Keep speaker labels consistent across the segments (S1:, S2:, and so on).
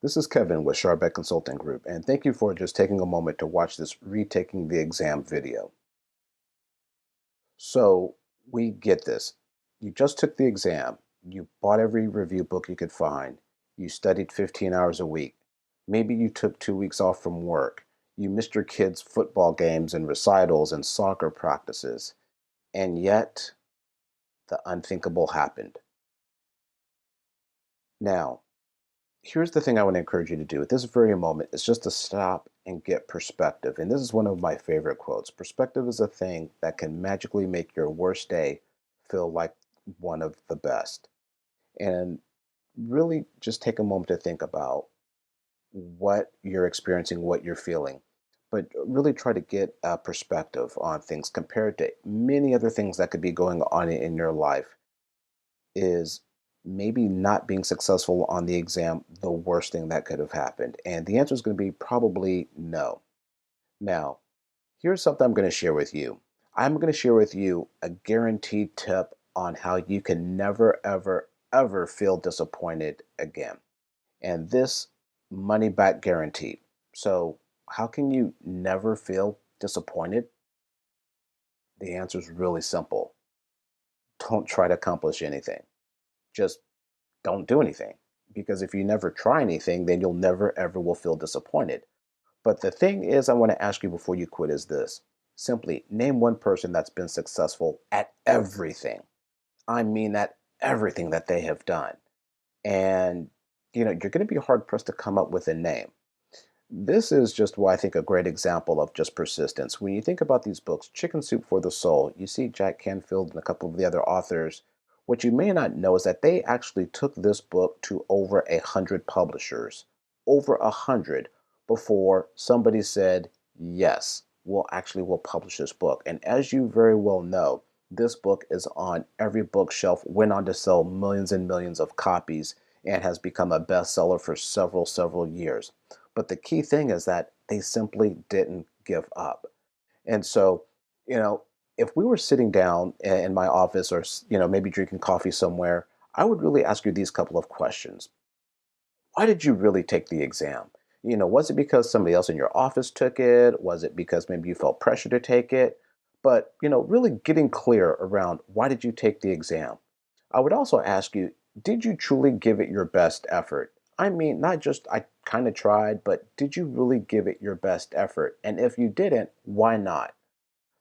S1: This is Kevin with SHRM Consulting Group, and thank you for just taking a moment to watch this Retaking the Exam video. So, we get this. You just took the exam, you bought every review book you could find, you studied 15 hours a week, maybe you took 2 weeks off from work, you missed your kids' football games and recitals and soccer practices, and yet the unthinkable happened. Now, here's the thing I want to encourage you to do at this very moment is just to stop and get perspective. And this is one of my favorite quotes. Perspective is a thing that can magically make your worst day feel like one of the best. And really just take a moment to think about what you're experiencing, what you're feeling, but really try to get a perspective on things compared to many other things that could be going on in your life. Is maybe not being successful on the exam the worst thing that could have happened? And the answer is going to be probably no. Now, here's something I'm going to share with you. I'm going to share with you a guaranteed tip on how you can never, ever, ever feel disappointed again. And this money back guarantee. So, how can you never feel disappointed? The answer is really simple. Don't try to accomplish anything. Just don't do anything. Because if you never try anything, then you'll never ever will feel disappointed. But the thing is, I want to ask you before you quit is this. Simply name one person that's been successful at everything. I mean, at everything that they have done. And, you're going to be hard pressed to come up with a name. This is just why I think a great example of just persistence. When you think about these books, Chicken Soup for the Soul, you see Jack Canfield and a couple of the other authors. What you may not know is that they actually took this book to over 100 publishers, over 100, before somebody said, yes, we'll publish this book. And as you very well know, this book is on every bookshelf, went on to sell millions and millions of copies, and has become a bestseller for several years. But the key thing is that they simply didn't give up. And so, you know, if we were sitting down in my office or, maybe drinking coffee somewhere, I would really ask you these couple of questions. Why did you really take the exam? Was it because somebody else in your office took it? Was it because maybe you felt pressure to take it? But, really getting clear around why did you take the exam? I would also ask you, did you truly give it your best effort? I mean, not just I kind of tried, but did you really give it your best effort? And if you didn't, why not?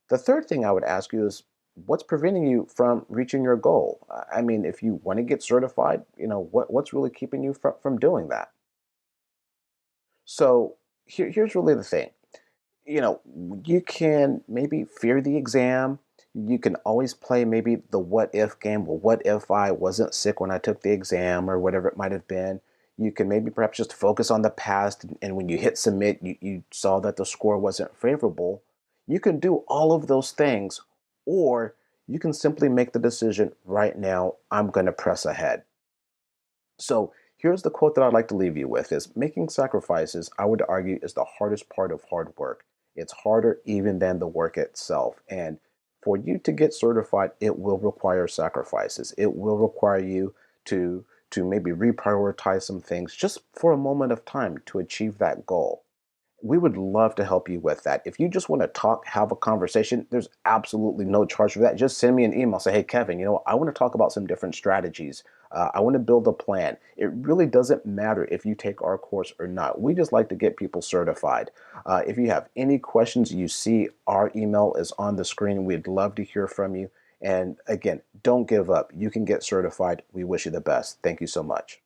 S1: The third thing I would ask you is what's preventing you from reaching your goal? I mean, if you want to get certified, what's really keeping you from doing that? So here's really the thing. you know, you can maybe fear the exam. You can always play maybe the what if game. Well, what if I wasn't sick when I took the exam or whatever it might have been? You can maybe perhaps just focus on the past. And when you hit submit, you saw that the score wasn't favorable. You can do all of those things, or you can simply make the decision right now, I'm going to press ahead. So here's the quote that I'd like to leave you with is making sacrifices, I would argue, is the hardest part of hard work. It's harder even than the work itself. And for you to get certified, it will require sacrifices. It will require you to maybe reprioritize some things just for a moment of time to achieve that goal. We would love to help you with that. If you just want to talk, have a conversation, there's absolutely no charge for that. Just send me an email. Say, hey, Kevin, I want to talk about some different strategies. I want to build a plan. It really doesn't matter if you take our course or not. We just like to get people certified. If you have any questions, you see our email is on the screen. We'd love to hear from you. And again, don't give up. You can get certified. We wish you the best. Thank you so much.